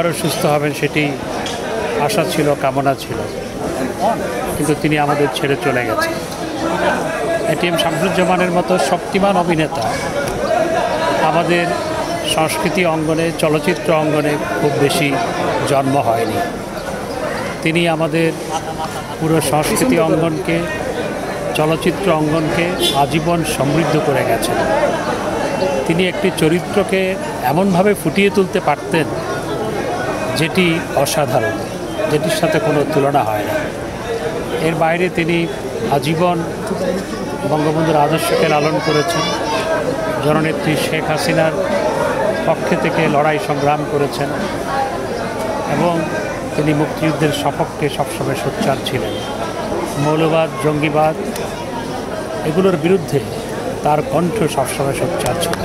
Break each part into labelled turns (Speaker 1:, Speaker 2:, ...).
Speaker 1: আবারও সুস্থ হবেন সেটি আশা ছিল, কামনা ছিল, কিন্তু তিনি আমাদের ছেড়ে চলে গেছেন। এটিএম শামসুজ্জামানের মতো শক্তিমান অভিনেতা আমাদের সংস্কৃতি অঙ্গনে, চলচ্চিত্র অঙ্গনে খুব বেশি জন্ম হয়নি। তিনি আমাদের পুরো সংস্কৃতি অঙ্গনকে, চলচ্চিত্র অঙ্গনকে আজীবন সমৃদ্ধ করে গেছেন। তিনি একটি চরিত্রকে এমনভাবে ফুটিয়ে তুলতে পারতেন যেটি অসাধারণ, যেটির সাথে কোনো তুলনা হয় না। এর বাইরে তিনি আজীবন বঙ্গবন্ধুর আদর্শকে লালন করেছেন, জননেত্রী শেখ হাসিনার পক্ষে থেকে লড়াই সংগ্রাম করেছেন এবং তিনি মুক্তিযুদ্ধের সপক্ষে সবসময় সোচ্চার ছিলেন। মৌলবাদ, জঙ্গিবাদ এগুলোর বিরুদ্ধে তার কণ্ঠ সবসময় সোচ্চার ছিল।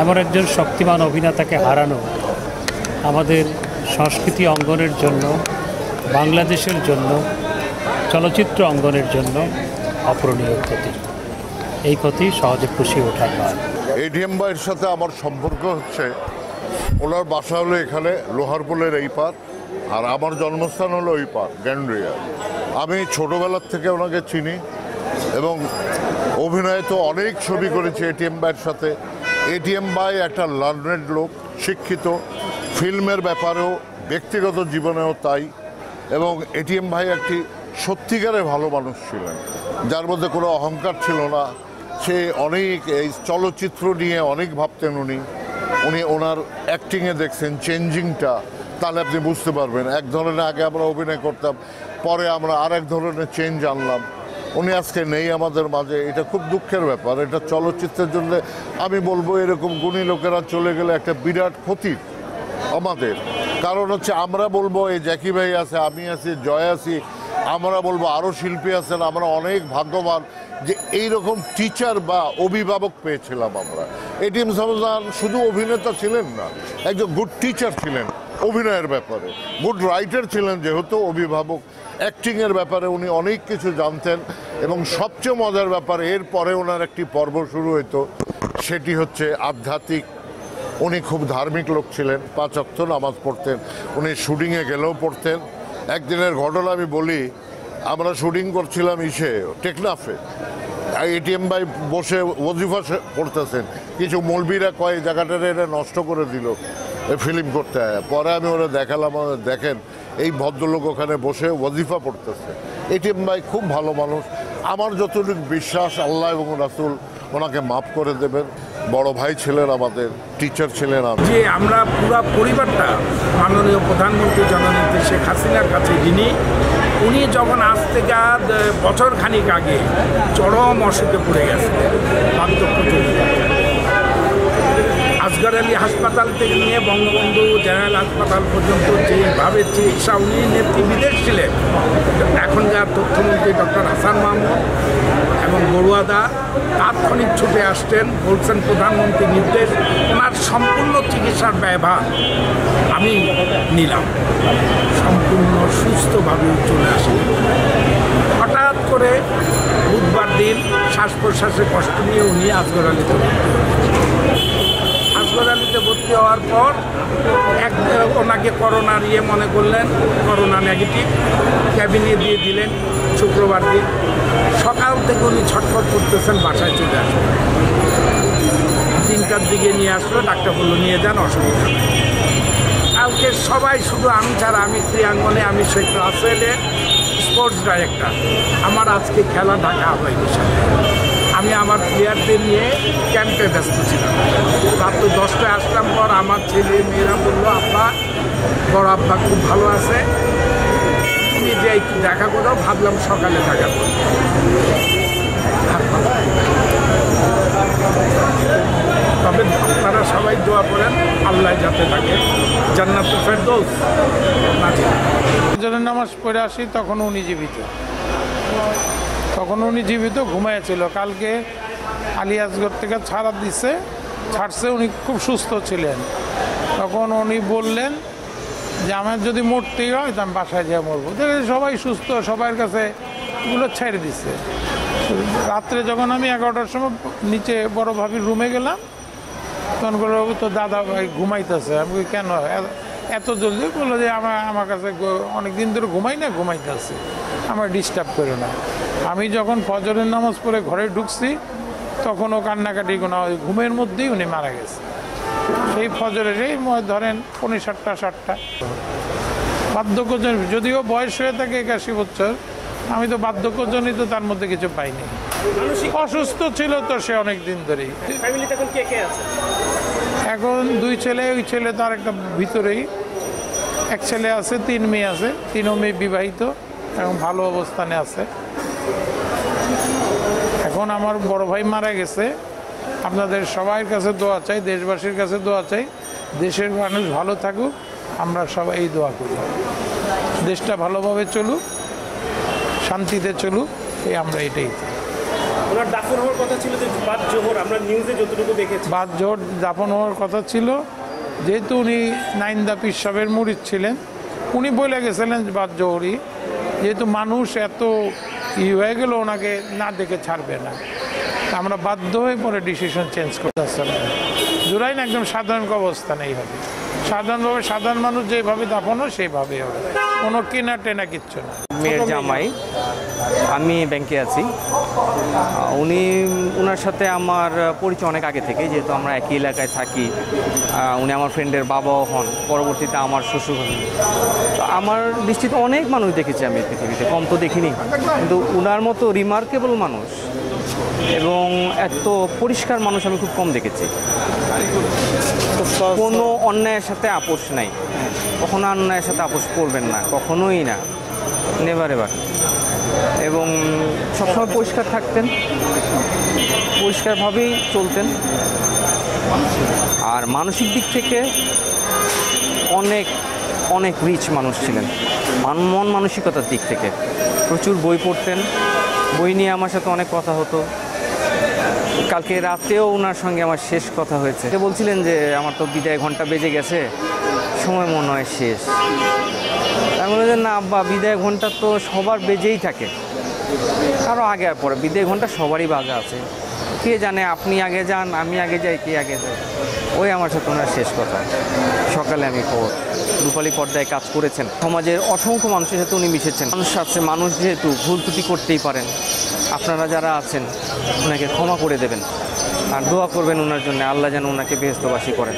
Speaker 1: এমন একজন শক্তিমান অভিনেতাকে হারানো আমাদের সংস্কৃতি অঙ্গনের জন্য, বাংলাদেশের জন্য, চলচ্চিত্র অঙ্গনের জন্য অপূরণীয় ক্ষতি। এই ক্ষতি সহজে পুষিয়ে ওঠার নয়।
Speaker 2: এটিএম ভাইয়ের সাথে আমার সম্পর্ক হচ্ছে, ওনার বাসা হলো এখানে লোহারপুলের এই পার, আর আমার জন্মস্থান হলো ওই পার, গ্যান্ড্রিয়া। আমি ছোটোবেলার থেকে ওনাকে চিনি এবং অভিনয়ে তো অনেক ছবি করেছি এটিএম ভাইয়ের সাথে। এটিএম ভাই একটা লার্নেড লোক, শিক্ষিত, ফিল্মের ব্যাপারেও ব্যক্তিগত জীবনেও তাই। এবং এটিএম ভাই একটি সত্যিকারে ভালো মানুষ ছিলেন, যার মধ্যে কোনো অহংকার ছিল না। সে অনেক এই চলচ্চিত্র নিয়ে অনেক ভাবতেন উনি ওনার অ্যাক্টিংয়ে দেখছেন চেঞ্জিংটা, তাহলে আপনি বুঝতে পারবেন। এক ধরনের আগে আমরা অভিনয় করতাম, পরে আমরা আর এক ধরনের চেঞ্জ আনলাম। উনি আজকে নেই আমাদের মাঝে, এটা খুব দুঃখের ব্যাপার। এটা চলচ্চিত্রের জন্য আমি বলবো এরকম গুণী লোকেরা চলে গেলে একটা বিরাট ক্ষতি আমাদের। কারণ হচ্ছে আমরা বলবো এই জ্যাকি ভাই আছে, আমি আছি, জয় আছি, আমরা বলবো আরও শিল্পী আছেন, আমরা অনেক ভাগ্যবান যে এইরকম টিচার বা অভিভাবক পেয়েছিলাম আমরা। এটিএম শামসুজ্জামান শুধু অভিনেতা ছিলেন না, একজন গুড টিচার ছিলেন অভিনয়ের ব্যাপারে, গুড রাইটার ছিলেন, যেহেতু অভিভাবক। অ্যাক্টিংয়ের ব্যাপারে উনি অনেক কিছু জানতেন। এবং সবচেয়ে মজার ব্যাপার, এরপরে ওনার একটি পর্ব শুরু হতো, সেটি হচ্ছে আধ্যাত্মিক। উনি খুব ধার্মিক লোক ছিলেন, 5 ওয়াক্ত নামাজ পড়তেন, উনি শুটিংয়ে গেলেও পড়তেন। একদিনের ঘটনা আমি বলি, আমরা শুটিং করছিলাম টেকনাফে, এটিএম ভাই বসে ওয়াজিফা পড়তেছেন, কিছু মৌলবীরা কয় জায়গাটারে এটা নষ্ট করে দিল ফিল্ম করতে হয়। পরে আমি ওরা দেখালাম, দেখেন এই ভদ্রলোক ওখানে বসে ওয়াজিফা পড়তেছে। এটিএম ভাই খুব ভালো মানুষ। আমার যতটুকু বিশ্বাস, আল্লাহ এবং রাসূল ওনাকে মাফ করে দেবেন। বড় ভাই ছিলেন আমাদের, টিচার ছিলেন।
Speaker 3: যে আমরা পুরো পরিবারটা মাননীয় প্রধানমন্ত্রী জননেত্রী শেখ হাসিনার কাছে ঋণী। উনি যখন আজ থেকে বছর খানিক আগে চরম অসুখে পড়ে গেছে, আসগর আলী হাসপাতাল থেকে নিয়ে বঙ্গবন্ধু জেনারেল হাসপাতাল পর্যন্ত যেভাবে চিকিৎসা, উনি নেত্রী বিদেশ ছিলেন। এখনকার তথ্যমন্ত্রী ডক্টর হাসান মাহমুদ এবং বড়ুয়াদা তাৎক্ষণিক ছুটে আসতেন, বলছেন প্রধানমন্ত্রীর নির্দেশ, ওনার সম্পূর্ণ চিকিৎসার ব্যয়ভার আমি নিলাম। সম্পূর্ণ সুস্থভাবে চলে আসেন। হঠাৎ করে বুধবার দিন শ্বাস প্রশ্বাসে কষ্ট নিয়ে উনি আসগর আলীতে ভর্তি হওয়ার পর ওনাকে করোনার মনে করলেন, করোনা নেগেটিভ, ক্যাবিনে দিয়ে দিলেন শুক্রবার দিন। সকাল থেকে উনি ছটফট করতেছেন, বাসায় চলে আসবেন। 3টার দিকে নিয়ে আসলো, ডাক্তার বললো নিয়ে যান, অসুবিধা নেই। কালকে সবাই, শুধু আমি ছাড়া, আমি ক্রীড়াঙ্গনে, আমি শেখ রাসেলের স্পোর্টস ডাইরেক্টর, আমার আজকে খেলা ঢাকা হয়নি। আমি আমার প্লেয়ারদের নিয়ে ক্যাম্পে ব্যস্ত ছিলাম। রাত 10টায় আসলাম পর আমার ছেলে মেয়েরা বললো, আব্বা, বড় আব্বা খুব ভালো আছে, তুমি যে একটু দেখা করো। ভাবলাম সকালে দেখা করো। তবে আপনারা সবাই দোয়া করেন, আল্লাহ যাতে থাকে জান্নাতুল ফেরদৌস
Speaker 4: ফজরের নামাজ পড়ে আসি, তখন উনি জীবিত ঘুমাইছিল। কালকে আলিয়াজগড় থেকে ছাড়ছে, উনি খুব সুস্থ ছিলেন। তখন উনি বললেন যে আমার যদি মরতেই হয় তো আমি বাসায় যেয়ে মরবো। সবাই সুস্থ, সবার কাছে এগুলো ছেড়ে দিচ্ছে। রাত্রে যখন আমি 11টার সময় নিচে বড় ভাবির রুমে গেলাম, তখন বলল তো দাদা ভাই ঘুমাইতেছে। আমি কেন এত জলদি বললো যে আমার কাছে অনেক দিন ধরে ঘুমাইতে আছে, আমার ডিস্টার্ব করো না। আমি যখন ফজরের নামাজ পড়ে ঘরে ঢুকছি তখন ও কান্নাকাটি কোনো ঘুমের মধ্যেই উনি মারা গেছে। সেই ফজরেরই ধরেন 7:30 বার্ধক্যজন, যদিও বয়স হয়ে থাকে 81 বছর, আমি তো বার্ধক্যজনিত তার মধ্যে কিছু পাইনি। অসুস্থ ছিল তো সে অনেক দিন ধরেই।
Speaker 5: ফ্যামিলিতে এখন কে কে আছে?
Speaker 4: এখন 2 ছেলে, ওই ছেলে তার একটা ভিতরেই, এক ছেলে আছে, 3 মেয়ে আছে, 3 মেয়ে বিবাহিত এবং ভালো অবস্থানে আছে। এখন আমার বড় ভাই মারা গেছে। আপনাদের সবার কাছে দোয়া চাই, দেশবাসীর কাছে দোয়া চাই, দেশের মানুষ ভালো থাকুক, আমরা সবাই এই দোয়া করি, দেশটা ভালোভাবে চলুক, শান্তিতে চলুক, এই আমরা এটাই চাই।
Speaker 5: ওনার দাফন হওয়ার কথা ছিল যে বাদ জোহর, আমরা নিউজে যতটুকু দেখেছি
Speaker 4: বাদ জোহর দাফন হওয়ার কথা ছিল। যেহেতু উনি নাইন্দা পীর সাহেবের মুরিদ ছিলেন, উনি বলে গেছিলেন বাদ জোহরই, যেহেতু মানুষ এত হয়ে গেল ওনাকে না দেখে ছাড়বে না, আমরা বাধ্য হয়ে পরে ডিসিশন চেঞ্জ করতে আসলাম। জুলাই না একদম সাধারণ অবস্থানেই হবে, সাধারণভাবে সাধারণ মানুষ যেভাবে দাফন হয় সেইভাবেই হবে, কোনো কেনা টেনা কিচ্ছু না।
Speaker 6: মেয়ের জামাই, আমি ব্যাংকে আছি। ওনার সাথে আমার পরিচয় অনেক আগে থেকে, যেহেতু আমরা একই এলাকায় থাকি। উনি আমার ফ্রেন্ডের বাবাও হন, পরবর্তীতে আমার শ্বশুর হন। তো আমার দৃষ্টিতে অনেক মানুষ দেখেছি আমি পৃথিবীতে, কম তো দেখিনি, কিন্তু ওনার মতো রিমার্কেবল মানুষ এবং এত পরিষ্কার মানুষ আমি খুব কম দেখেছি। কোনো অন্যায়ের সাথে আপোষ নাই, কখনো অন্যায়ের সাথে আপোষ করবেন না, কখনোই না, নেভার এভার। এবং সবসময় পরিষ্কার থাকতেন, পরিষ্কারভাবেই চলতেন। আর মানসিক দিক থেকে অনেক অনেক রিচ মানুষ ছিলেন, মন মানসিকতার দিক থেকে প্রচুর বই পড়তেন, বই নিয়ে আমার সাথে অনেক কথা হতো। কালকে রাতেও ওনার সঙ্গে আমার শেষ কথা হয়েছে। বলছিলেন যে আমার তো বিদায় ঘন্টা বেজে গেছে, সময় মনে হয় শেষ। আমি বললাম যে না আব্বা, বিদায় ঘন্টা তো সবার বেজেই থাকে, আরও আগে আর পরে বিদায় ঘন্টা সবারই বাজা আছে। কে জানে আপনি আগে যান, আমি আগে যাই, কে আগে যায়। ওই আমার সাথে ওনার শেষ কথা। সকালে আমি রূপালী পর্দায় কাজ করেছেন, সমাজের অসংখ্য মানুষের সাথে উনি মিশেছেন। মানুষ আছে, মানুষ যেহেতু ভুল ত্রুটি করতেই পারেন, আপনারা যারা আছেন ওনাকে ক্ষমা করে দেবেন আর দোয়া করবেন ওনার জন্য, আল্লাহ যেন ওনাকে বেহেশতবাসী করেন।